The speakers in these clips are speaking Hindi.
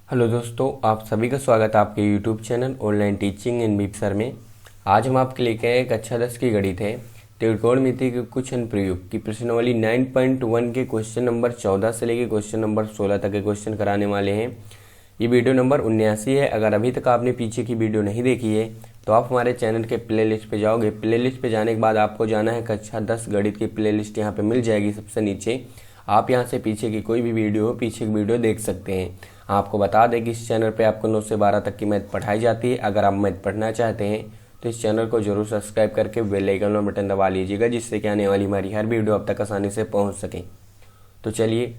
हेलो दोस्तों, आप सभी का स्वागत है आपके YouTube channel online teaching in बीपसर में। आज हम आपके लेके आए कक्षा 10 की गणित है त्रिकोणमिति के कुछ अनुप्रयोग की प्रश्नावली 9.1 के क्वेश्चन नंबर 14 से लेके क्वेश्चन नंबर 16 तक के क्वेश्चन कराने वाले हैं। ये वीडियो नंबर 79 है। अगर अभी तक आपने पीछे की वीडियो नहीं देखी है तो आप हमारे चैनल के प्ले लिस्ट पे जाओगे। प्ले लिस्ट पे जाने के बाद आपको जाना है कक्षा 10 गणित की प्ले लिस्ट, यहाँ पे मिल जाएगी सबसे नीचे। आप यहाँ से पीछे की कोई भी वीडियो हो, पीछे की वीडियो देख सकते हैं। आपको बता दें कि इस चैनल पे आपको 9 से 12 तक की मैथ पढ़ाई जाती है। अगर आप मैथ पढ़ना चाहते हैं तो इस चैनल को जरूर सब्सक्राइब करके बेल आइकन और बटन दबा लीजिएगा, जिससे कि आने वाली हमारी हर वीडियो आप तक आसानी से पहुंच सके। तो चलिए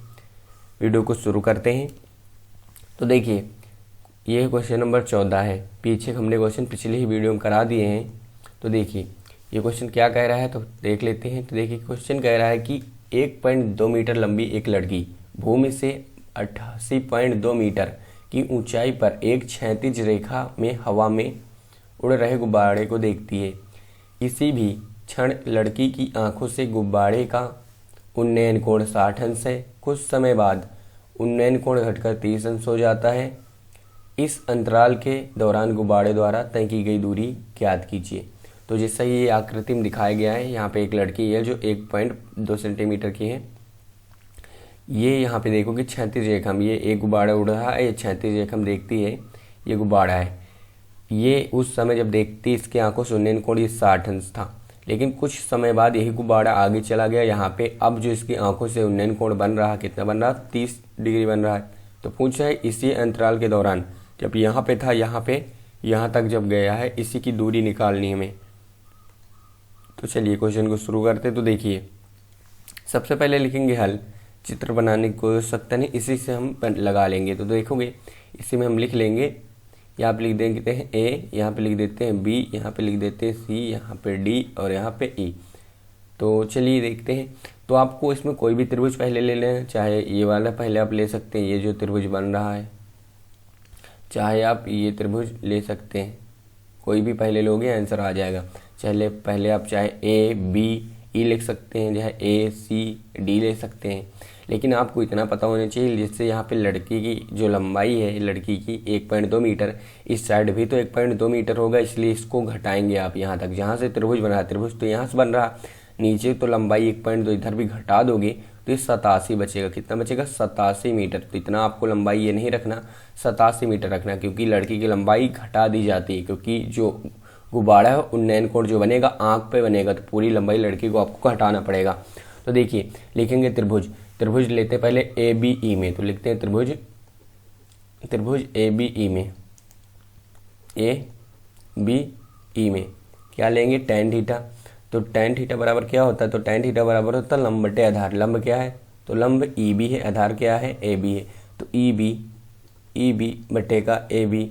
वीडियो को शुरू करते हैं। तो देखिए, ये क्वेश्चन नंबर 14 है। पीछे हमने क्वेश्चन पिछली ही वीडियो में करा दिए हैं। तो देखिए ये क्वेश्चन क्या कह रहा है, तो देख लेते हैं। तो देखिए क्वेश्चन कह रहा है कि 1.2 मीटर लंबी एक लड़की भूमि से 88.2 मीटर की ऊंचाई पर एक क्षैतिज रेखा में हवा में उड़ रहे गुब्बारे को देखती है। इसी भी क्षण लड़की की आंखों से गुब्बारे का उन्नयन कोण 60 अंश है। कुछ समय बाद उन्नयन कोण घटकर 30 अंश हो जाता है। इस अंतराल के दौरान गुब्बारे द्वारा तय की गई दूरी ज्ञात कीजिए। तो जैसा ये आकृति में दिखाया गया है, यहाँ पे एक लड़की है जो 1.2 सेंटीमीटर की है। ये यहाँ पे देखो कि क्षैतिज रेखा में ये एक गुब्बारा उड़ रहा है। ये क्षैतिज रेखा में देखती है, ये गुब्बारा है। ये उस समय जब देखती इसकी आंखों से उन्नयन कोण ये 60 अंश था, लेकिन कुछ समय बाद यही गुब्बारा आगे चला गया। यहाँ पे अब जो इसकी आंखों से उन्नयन कोण बन रहा, कितना बन रहा, 30 डिग्री बन रहा है। तो पूछ रहा है इसी अंतराल के दौरान जब यहाँ पे था, यहाँ पे यहाँ तक जब गया है, इसी की दूरी निकालनी है हमें। तो चलिए क्वेश्चन को शुरू करते। तो देखिए सबसे पहले लिखेंगे हल। चित्र बनाने की कोई आवश्यकता नहीं, इसी से हम लगा लेंगे। तो देखोगे इसी में हम लिख लेंगे। यहाँ पे लिख देते हैं ए, यहाँ पे लिख देते हैं बी, यहाँ पे लिख देते हैं सी, यहाँ पे डी और यहाँ पे ई। तो चलिए देखते हैं। तो आपको इसमें कोई भी त्रिभुज पहले ले लें, चाहे ये वाला पहले आप ले सकते हैं, ये जो त्रिभुज बन रहा है, चाहे आप ये त्रिभुज ले सकते हैं। कोई भी पहले लोगे आंसर आ जाएगा। चले पहले आप चाहे ए बी ई लिख सकते हैं, चाहे ए सी डी ले सकते हैं। लेकिन आपको इतना पता होना चाहिए, जिससे यहाँ पे लड़की की जो लंबाई है, लड़की की 1.2 मीटर, इस साइड भी तो 1.2 मीटर होगा, इसलिए इसको घटाएंगे आप यहाँ तक। जहाँ से त्रिभुज बना, त्रिभुज तो यहाँ से बन रहा, नीचे तो लंबाई 1.2 इधर भी घटा दोगे तो ये 87 बचेगा। कितना बचेगा, 87 मीटर। तो इतना आपको लंबाई ये नहीं रखना, 87 मीटर रखना, क्योंकि लड़की की लंबाई घटा दी जाती है। क्योंकि जो गुब्बारा है उन्नयन कोण जो बनेगा आंख पे बनेगा, तो पूरी लंबाई लड़की को आपको घटाना पड़ेगा। तो देखिए लिखेंगे त्रिभुज। त्रिभुज लेते पहले ए बी ई में। तो लिखते हैं त्रिभुज, त्रिभुज ए बी ई में, ए बी ई में क्या लेंगे, tan थीटा। तो tan थीटा बराबर क्या होता है, तो tan थीटा बराबर होता है लंब बटे आधार। लंब क्या है, तो लंब ई बी है, आधार क्या है, ए बी है। तो ई बी बटे का ए बी।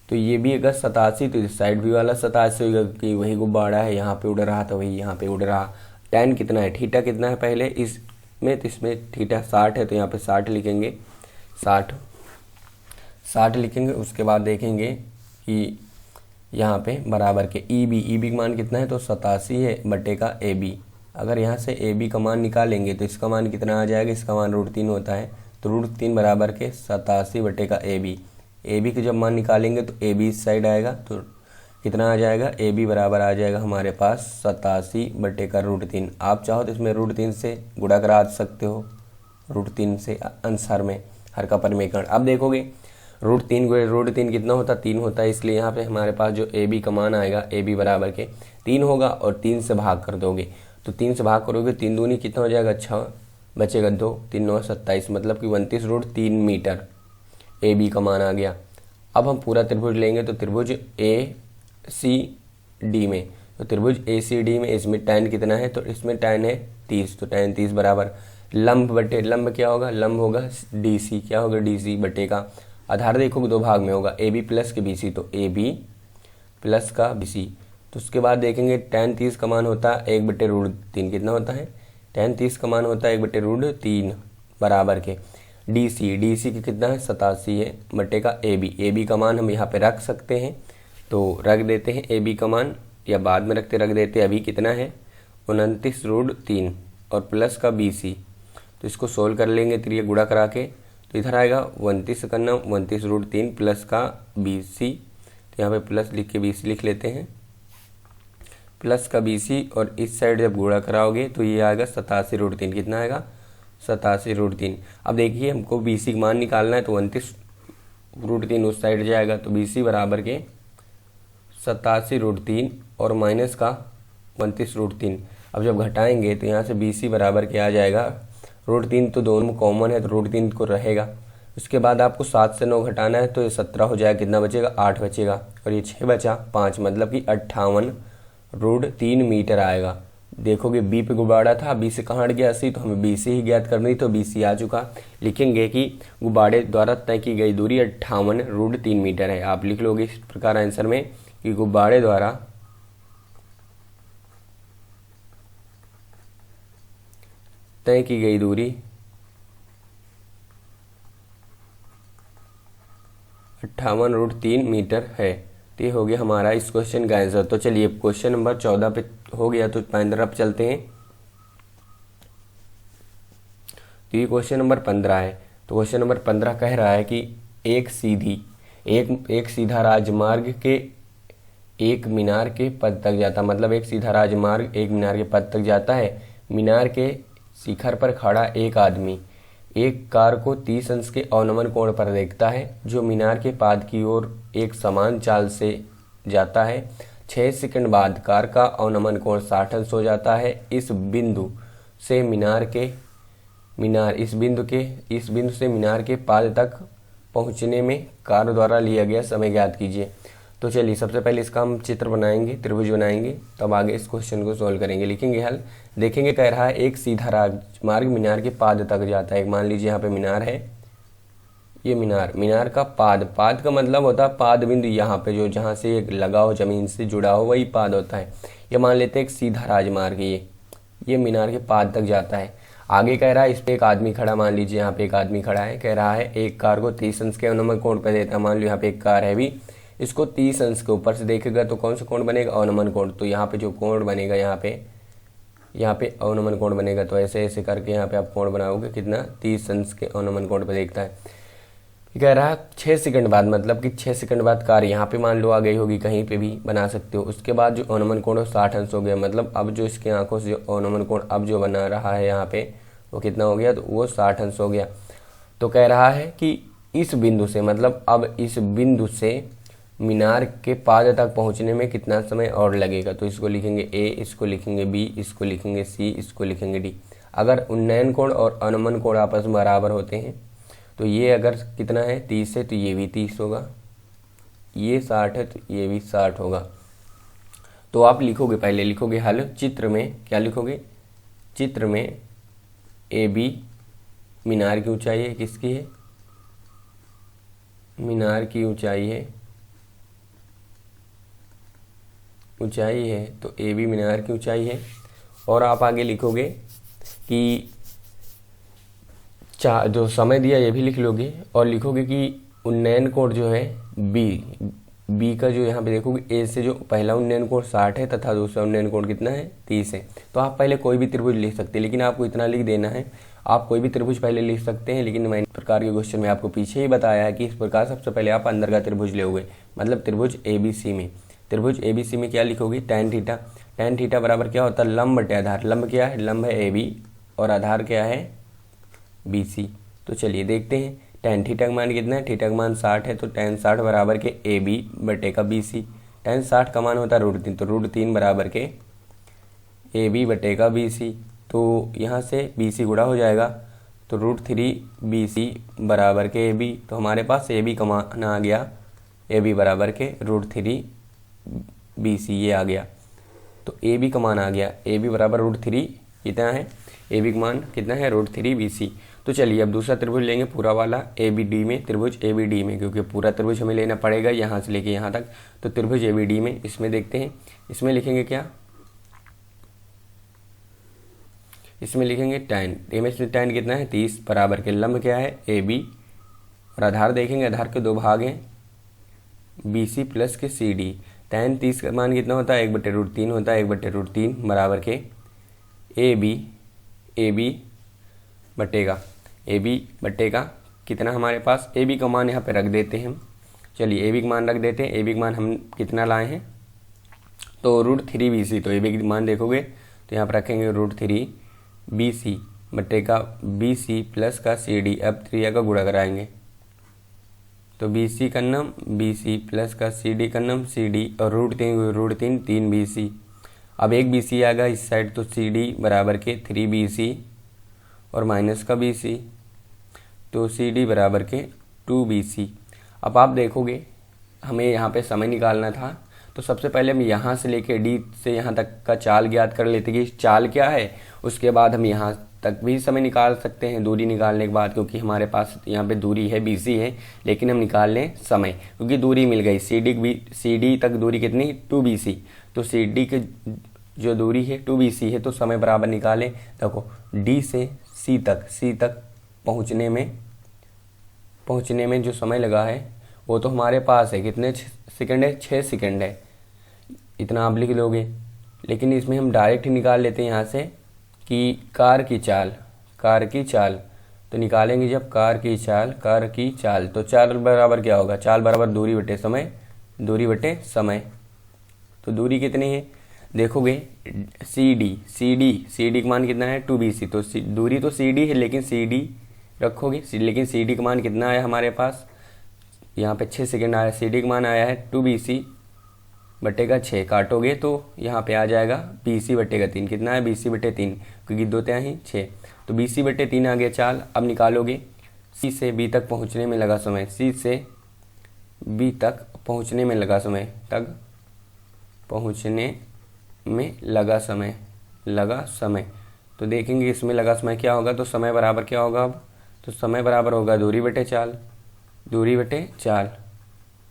तो ये भी अगर 87, तो इस साइड भी वाला 87 होगा, कि वही गुब्बारा है, यहाँ पे उड़ रहा था, वही यहाँ पे उड़ रहा। tan कितना है, थीटा कितना है पहले इसमें, तो इसमें थीटा 60 है, तो यहाँ पे 60 लिखेंगे, 60 लिखेंगे। उसके बाद देखेंगे कि यहाँ पे बराबर के ई बी का मान कितना है, तो 87 है बटे का ए बी। अगर यहाँ से ए बी का मान निकालेंगे तो इसका मान कितना आ जाएगा, इसका मान √3 होता है। तो √3 बराबर के 87 बटे का ए बी का जब मान निकालेंगे तो ए बी इस साइड आएगा, तो कितना आ जाएगा, ए बी बराबर आ जाएगा हमारे पास 87 बटे का √3। आप चाहो तो इसमें √3 से गुणा करा सकते हो, √3 से आंसर में हर का परिमेयकरण। अब देखोगे √3 कितना होता, 3 होता है, इसलिए यहाँ पे हमारे पास जो ए बी का मान आएगा, ए बी बराबर के 3 होगा, और 3 से भाग कर दोगे। तो 3 से भाग करोगे, 3 दूनी कितना हो जाएगा, 6 बचेगा 2, 3 9 27, मतलब कि 29√3 मीटर ए बी का मान आ गया। अब हम पूरा त्रिभुज लेंगे, तो त्रिभुज ए सी डी में, तो त्रिभुज ए सी डी में इसमें tan कितना है, तो इसमें tan है 30। तो tan 30 बराबर लंब बटे, लंब क्या होगा, लंब होगा डी सी, क्या होगा, डी सी बटे का आधार। देखोगे 2 भाग में होगा, ए बी प्लस के बी सी, तो ए बी प्लस का बी सी। तो उसके बाद देखेंगे tan 30 का मान होता है 1/√3। कितना होता है, tan 30 का मान होता है 1/√3 बराबर के डी सी की कितना है, 87 है बटे का ए बी का मान हम यहाँ पे रख सकते हैं, तो रख देते हैं ए बी का मान, या बाद में रख देते हैं। अभी कितना है, 29√3 और प्लस का बी सी। तो इसको सोल्व कर लेंगे, तो ये गुणा करा के तो इधर आएगा 29 करना 29√3 प्लस का BC, तो यहाँ पे प्लस लिख के BC लिख लेते हैं, प्लस का BC और इस साइड जब गुणा कराओगे तो ये आएगा 87√3। कितना आएगा? 87√3। अब देखिए हमको BC का मान निकालना है, तो 29√3 उस साइड जाएगा, तो BC बराबर के 87√3 और माइनस का 29√3। अब जब घटाएंगे तो यहाँ से BC बराबर के आ जाएगा √3, तो दोनों में कॉमन है तो √3 को रहेगा। उसके बाद आपको 7 से 9 घटाना है, तो ये 17 हो जाएगा। कितना बचेगा? 8 बचेगा, और ये 6 बचा 5, मतलब कि 58√3 मीटर आएगा। देखोगे बी पे गुब्बारा था, बी से कहाँ हट गया? सी, तो हमें BC ही ज्ञात करनी, तो BC आ चुका। लिखेंगे कि गुब्बारे द्वारा तय की गई दूरी 58√3 मीटर है। आप लिख लोगे इस प्रकार आंसर में कि गुब्बारे द्वारा तय की गई दूरी 58√3 मीटर है। तो ये हो गया हमारा इस क्वेश्चन का आंसर। तो चलिए क्वेश्चन नंबर 14 पे हो गया, तो 15 पे चलते हैं। तो ये क्वेश्चन नंबर 15 है। तो क्वेश्चन नंबर 15 कह रहा है कि एक सीधा राजमार्ग के एक मीनार के पद तक जाता, मतलब एक सीधा राजमार्ग एक मीनार के पद तक जाता है। मीनार के शिखर पर खड़ा एक आदमी एक कार को 30 अंश के अवनमन कोण पर देखता है, जो मीनार के पाद की ओर एक समान चाल से जाता है। 6 सेकंड बाद कार का अवनमन कोण 60 अंश हो जाता है। इस बिंदु से मीनार के पाद तक पहुंचने में कार द्वारा लिया गया समय ज्ञात कीजिए। तो चलिए सबसे पहले इसका हम चित्र बनाएंगे, त्रिभुज बनाएंगे, तब आगे इस क्वेश्चन को सॉल्व करेंगे। लिखेंगे हल। देखेंगे कह रहा है एक सीधा राजमार्ग मीनार के पाद तक जाता है। मान लीजिए यहाँ पे मीनार है, ये मीनार का पाद का मतलब होता है पाद बिंदु, यहाँ पे जो जहाँ से एक लगाव जमीन से जुड़ा हो वही पाद होता है। ये मान लेते हैं एक सीधा राजमार्ग ये मीनार के पाद तक जाता है। आगे कह रहा है इस पे एक आदमी खड़ा, मान लीजिए यहाँ पे एक आदमी खड़ा है। कह रहा है एक कार को 30 अंश के अवनमन कोण पर देता है। मान लो यहाँ पे एक कार है भी, इसको 30 अंश के ऊपर से देखेगा तो कौन सा कोण बनेगा? अवनमन कोण। तो यहाँ पे जो कोण बनेगा यहाँ पे अवनमन कोण बनेगा। तो ऐसे ऐसे करके यहाँ पे आप कोण बनाओगे, कितना? 30 अंश के अवनमन कोण पे देखता है। कह रहा है 6 सेकंड बाद, मतलब कि 6 सेकंड बाद कार यहाँ पे मान लो आ गई होगी, कहीं पे भी बना सकते हो। उसके बाद जो अवनमन कोण 60 अंश हो गया, मतलब अब जो इसके आंखों से जो अवनमन कोण अब जो बना रहा है यहाँ पे वो कितना हो गया? तो वो 60 अंश हो गया। तो कह रहा है कि इस बिंदु से, मतलब अब इस बिंदु से मीनार के पाद तक पहुंचने में कितना समय और लगेगा? तो इसको लिखेंगे A, इसको लिखेंगे B, इसको लिखेंगे C, इसको लिखेंगे D। अगर उन्नयन कोण और अवनमन कोण आपस में बराबर होते हैं तो ये अगर कितना है 30 है तो ये भी 30 होगा, ये 60 है तो ये भी 60 होगा। तो आप लिखोगे, पहले लिखोगे हल। चित्र में क्या लिखोगे? चित्र में AB मीनार की ऊंचाई है, किसकी है? मीनार की ऊंचाई है, तो AB मीनार की ऊंचाई है। और आप आगे लिखोगे कि जो समय दिया ये भी लिख लोगे, और लिखोगे कि उन्नयन कोण जो है बी का जो यहाँ पे देखोगे ए से जो पहला उन्नयन कोण 60 है तथा दूसरा उन्नयन कोण कितना है? 30 है। तो आप पहले कोई भी त्रिभुज लिख सकते हैं, लेकिन आपको इतना लिख देना है, आप कोई भी त्रिभुज पहले लिख सकते हैं। लेकिन मैंने इस प्रकार के क्वेश्चन में आपको पीछे ही बताया है कि इस प्रकार सबसे पहले आप अंदर का त्रिभुज लोगे, मतलब त्रिभुज ABC में। त्रिभुज ABC में क्या लिखोगे? tan theta. tan थीटा बराबर क्या होता है? लंब बटे आधार। लंब क्या है? लंब है AB और आधार क्या है? BC। तो चलिए देखते हैं tan थीटा का मान कितना है? थीटा का मान 60 है, तो tan 60 बराबर के AB बटे का BC। tan 60 का मान होता है √3, तो √3 बराबर के AB बटे का BC। तो यहाँ से BC गुणा हो जाएगा, तो √3 BC बराबर के AB। तो हमारे पास AB का मान आ गया, AB बराबर के √3 BC, ये आ गया। तो AB का मान आ गया, AB बराबर √3 कितना है? AB का मान कितना है? √3 BC। तो चलिए अब दूसरा त्रिभुज लेंगे पूरा वाला ABD में, त्रिभुज ABD में, क्योंकि पूरा त्रिभुज हमें लेना पड़ेगा यहाँ से लेके यहाँ तक। तो त्रिभुज ABD में इसमें देखते हैं, इसमें लिखेंगे क्या? इसमें लिखेंगे tan कितना है? 30 बराबर के लंब क्या है? AB, और आधार देखेंगे, आधार के 2 भाग हैं BC प्लस के CD। tan 30 का मान कितना होता है? 1/√3 होता है, 1/√3 बराबर के AB बटेगा कितना हमारे पास ए बी का मान यहाँ पे रख देते हैं हम। चलिए ए बी का मान रख देते हैं। ए बी का मान हम कितना लाए हैं, तो √3BC। तो ए बी का मान देखोगे तो यहाँ पर रखेंगे √3BC बटे का BC प्लस का CD। अब 3 का गुणा कराएंगे तो BC का नाम BC प्लस का CD का नाम CD और √3 3BC। अब एक BC आएगा इस साइड तो CD बराबर के 3BC और माइनस का BC तो CD बराबर के 2BC। अब आप देखोगे हमें यहाँ पे समय निकालना था, तो सबसे पहले हम यहाँ से लेके D से यहाँ तक का चाल ज्ञात कर लेते कि चाल क्या है। उसके बाद हम यहाँ तक भी समय निकाल सकते हैं दूरी निकालने के बाद, क्योंकि हमारे पास यहाँ पे दूरी है BC है, लेकिन हम निकाल लें समय क्योंकि दूरी मिल गई। CD तक दूरी कितनी 2BC, तो CD की जो दूरी है 2BC है, तो समय बराबर निकालें। देखो D से C तक पहुँचने में जो समय लगा है वो तो हमारे पास है कितने सेकंड है, 6 सेकंड है। इतना आप लिख लोगे, लेकिन इसमें हम डायरेक्ट निकाल लेते हैं यहाँ से कि कार की चाल तो निकालेंगे जब कार की चाल तो चाल बराबर क्या होगा, चाल बराबर दूरी बटे समय। तो दूरी कितनी है देखोगे CD का मान कितना है 2BC। तो दूरी तो CD है लेकिन CD रखोगे, लेकिन CD का मान कितना आया हमारे पास, यहाँ पे 6 सेकंड आया। CD का मान आया है 2BC बटे का 6, काटोगे तो यहाँ पे आ जाएगा BC बटे का 3। कितना है BC बटे 3, क्योंकि 2 3 6, तो BC बटे 3 आ गया चाल। अब निकालोगे C से B तक पहुँचने में लगा समय, C से B तक पहुँचने में लगा समय तो देखेंगे इसमें लगा समय क्या होगा, तो समय बराबर क्या होगा अब, तो समय बराबर होगा दूरी बटे चाल।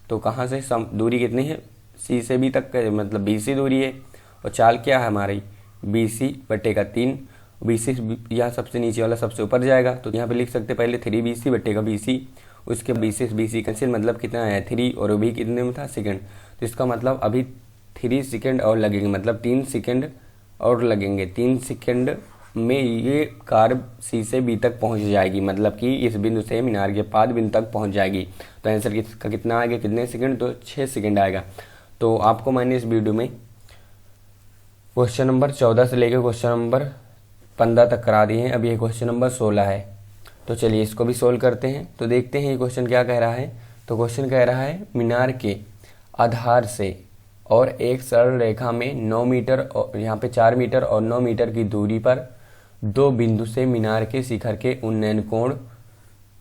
तो कहाँ से दूरी कितनी है, C से B तक मतलब BC दूरी है, और चाल क्या है हमारी BC बटे का 3। BC यहाँ सबसे नीचे वाला सबसे ऊपर जाएगा, तो यहाँ पे लिख सकते पहले 3BC बटे का BC। उसके BC कैंसिल, मतलब कितना आया 3 और अभी कितने में था सेकंड, तो इसका मतलब अभी 3 सेकंड और लगेंगे, मतलब 3 सेकंड और लगेंगे। 3 सेकंड में ये कार C से B तक पहुंच जाएगी, मतलब कि इस बिंदु से मीनार के पाद बिंदु तक पहुंच जाएगी। तो आंसर का कितना आएगा, कितने सेकंड, तो 6 सेकंड आएगा। तो आपको मैंने इस वीडियो में क्वेश्चन नंबर 14 से लेकर क्वेश्चन नंबर 15 तक करा दिए हैं। अब ये क्वेश्चन नंबर 16 है, तो चलिए इसको भी सोल्व करते हैं। तो देखते हैं ये क्वेश्चन क्या कह रहा है। तो क्वेश्चन कह रहा है मीनार के आधार से और एक सरल रेखा में 9 मीटर और यहाँ पे 4 मीटर और 9 मीटर की दूरी पर 2 बिंदु से मीनार के शिखर के उन्नयन कोण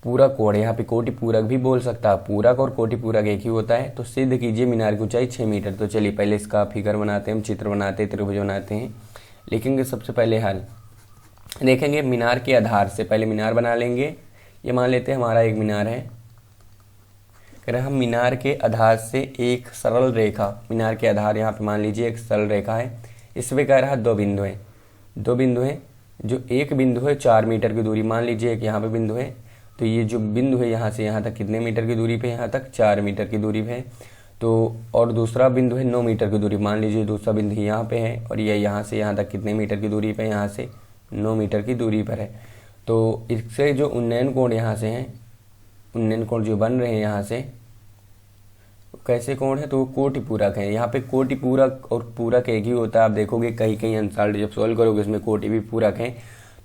पूरक कोण, यहाँ पे कोटि पूरक भी बोल सकता है, पूरक और कोटि पूरक एक ही होता है। तो सिद्ध कीजिए मीनार की ऊंचाई 6 मीटर। तो चलिए पहले इसका फिगर बनाते हैं, हम चित्र बनाते हैं, त्रिभुज बनाते हैं। लिखेंगे सबसे पहले हल, देखेंगे मीनार के आधार से, पहले मीनार बना लेंगे। ये मान लेते हैं हमारा एक मीनार है, कह रहे हम मीनार के आधार से एक सरल रेखा, मीनार के आधार यहाँ पे मान लीजिए एक सरल रेखा है, इसमें कह रहा है 2 बिंदु हैं। जो एक बिंदु है 4 मीटर की दूरी, मान लीजिए एक यहाँ पे बिंदु है, तो ये जो बिंदु है यहाँ से यहाँ तक कितने मीटर की दूरी पे, यहाँ तक 4 मीटर की दूरी पे है। तो और दूसरा बिंदु है 9 मीटर की दूरी, मान लीजिए दूसरा बिंदु यहाँ पे है, और ये यहाँ से यहाँ तक कितने मीटर की दूरी पे, यहाँ से 9 मीटर की दूरी पर है। तो इससे जो उन्नयन कोण यहाँ से हैं, उन्नयन कोण जो बन रहे हैं यहाँ से, कैसे कोण है, तो वो कोटि पूरक है। यहाँ पे कोटि पूरक और पूरक एक ही होता है। आप देखोगे कहीं आंसर जब सॉल्व करोगे इसमें कोटि भी पूरक है।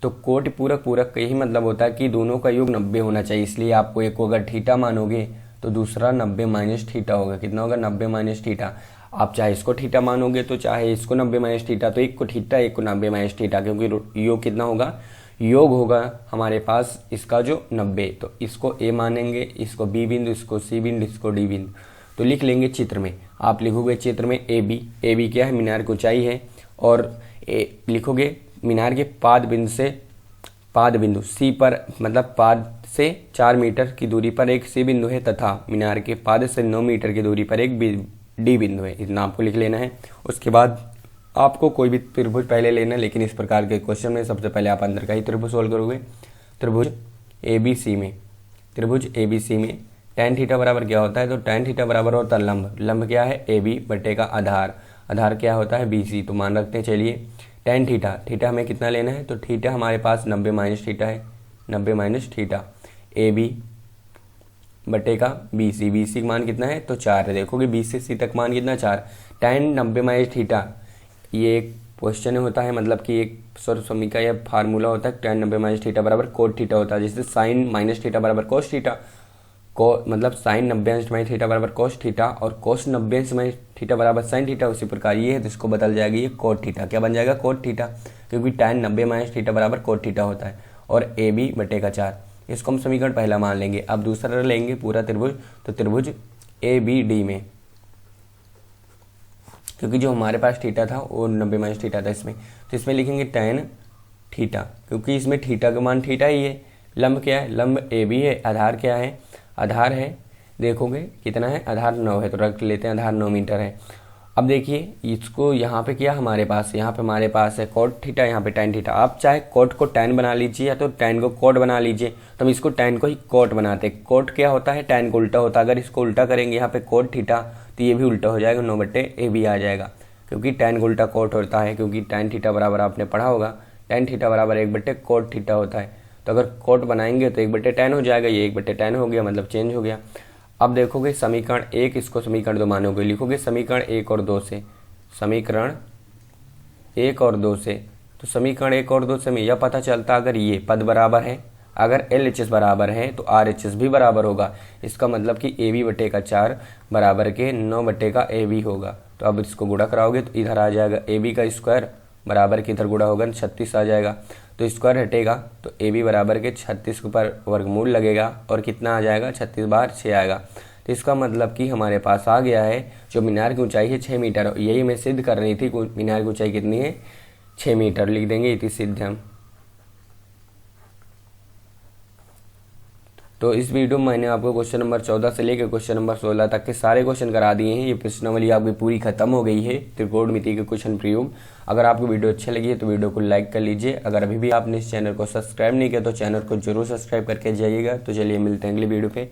तो कोटि पूरक का यही मतलब होता है कि दोनों का योग 90 होना चाहिए। इसलिए आपको एक को अगर थीटा मानोगे तो दूसरा 90 माइनस थीटा होगा। कितना होगा, 90 माइनस थीटा। आप चाहे इसको थीटा मानोगे तो चाहे इसको 90 माइनस थीटा, तो एक को थीटा एक को 90 माइनस थीटा, क्योंकि योग कितना होगा, योग होगा हमारे पास इसका जो 90। तो इसको ए मानेंगे, इसको बी बिंदु, इसको सी बिंदु, इसको डी बिंदु। तो लिख लेंगे चित्र में, आप लिखोगे चित्र में ए बी क्या है, मीनार की ऊंचाई है, और लिखोगे मीनार के पाद बिंदु सी पर, मतलब पाद से 4 मीटर की दूरी पर एक सी बिंदु है, तथा मीनार के पाद से 9 मीटर की दूरी पर एक डी बिंदु है। इतना आपको लिख लेना है। उसके बाद आपको कोई भी त्रिभुज पहले लेना है, लेकिन इस प्रकार के क्वेश्चन में सबसे पहले आप अंदर का ही त्रिभुज सोल्व करोगे। त्रिभुज ABC में tan थीटा बराबर क्या होता है, तो tan थीटा बराबर होता है लंब क्या है AB बटे का आधार क्या होता है BC। तो मान रखते हैं चलिए tan थीटा हमें कितना लेना है, तो थीटा हमारे पास 90 माइनस थीटा है, 90 माइनस थीटा AB बटे का बी सी, बी सी का मान कितना है तो 4 है। देखोगे बी से सी तक मान कितना 4। tan 90 माइनस थीटा, ये एक क्वेश्चन होता है, मतलब कि एक समीकरण या फार्मूला होता है। tan 90 माइनस थीटा बराबर कोट थीटा होता है, जिससे साइन माइनस थीटा बराबर कोस थीटा, मतलब साइन 90 अंश माइनस थीटा बराबर कोस थीटा और कोस 90 अंश माइनस थीटा बराबर साइन थीटा। उसी प्रकार ये है तो इसको बदल जाएगा, ये कोट थीटा क्या बन जाएगा कोट थीटा, क्योंकि tan 90 माइनस थीटा बराबर कोट थीटा होता है। और ए बी बटे का 4, इसको हम समीकरण पहला मान लेंगे। अब दूसरा लेंगे पूरा त्रिभुज, तो त्रिभुज ए बी डी में, क्योंकि जो हमारे पास थीटा था वो 90 माइनस थीटा था इसमें, तो इसमें लिखेंगे tan थीटा, क्योंकि इसमें थीटा का मान थीटा ही है। लंब क्या है, लंब ए बी है। आधार क्या है, आधार है, देखोगे कितना है, आधार 9 है, तो रख लेते हैं आधार 9 मीटर है। अब देखिए इसको यहाँ पे क्या हमारे पास, यहाँ पे हमारे पास है कोट थीटा, यहाँ पे tan थीटा। आप चाहे कोट को tan बना लीजिए या तो tan को कोट बना लीजिए, तो हम इसको tan को ही कोट बनाते हैं। कोट क्या होता है, tan को उल्टा होता है। अगर इसको उल्टा करेंगे यहाँ पे कोट थीटा, तो ये भी उल्टा हो जाएगा, 9 बटे ए बी आ जाएगा, क्योंकि tan को उल्टा कोट होता है। क्योंकि tan थीटा बराबर आपने पढ़ा होगा, tan थीटा बराबर 1 बटे कोट थीटा होता है। तो अगर कोट बनाएंगे तो 1 बटे tan हो जाएगा, ये 1 बटे tan हो गया, मतलब चेंज हो गया। अब देखोगे समीकरण 1, इसको समीकरण 2 मानोगे, लिखोगे समीकरण 1 और 2 से, समीकरण 1 और 2 से। तो समीकरण 1 और 2 से हमें यह पता चलता है, अगर ये पद बराबर है, अगर LHS बराबर है तो RHS भी बराबर होगा। इसका मतलब कि AB बटे का 4 बराबर के 9 बटे का AB होगा। तो अब इसको गुणा कराओगे तो इधर आ जाएगा AB का स्क्वायर बराबर के इधर गुणा होगा 36 आ जाएगा, तो स्क्वायर हटेगा तो AB बराबर के 36 के ऊपर वर्गमूल लगेगा और कितना आ जाएगा 36 बार 6 आएगा। तो इसका मतलब कि हमारे पास आ गया है जो मीनार की ऊंचाई है 6 मीटर। यही हमें सिद्ध करनी थी, मीनार की ऊंचाई कितनी है 6 मीटर, लिख देंगे इति सिद्धम। तो इस वीडियो में मैंने आपको क्वेश्चन नंबर 14 से लेकर क्वेश्चन नंबर 16 तक के सारे क्वेश्चन करा दिए हैं। ये प्रश्नावली आपकी पूरी खत्म हो गई है, त्रिकोणमिति के क्वेश्चन प्रयोग। अगर आपको वीडियो अच्छी लगी है तो वीडियो को लाइक कर लीजिए। अगर अभी भी आपने इस चैनल को सब्सक्राइब नहीं किया तो चैनल को जरूर सब्सक्राइब करके जाइएगा। तो चलिए मिलते हैं अगली वीडियो पे।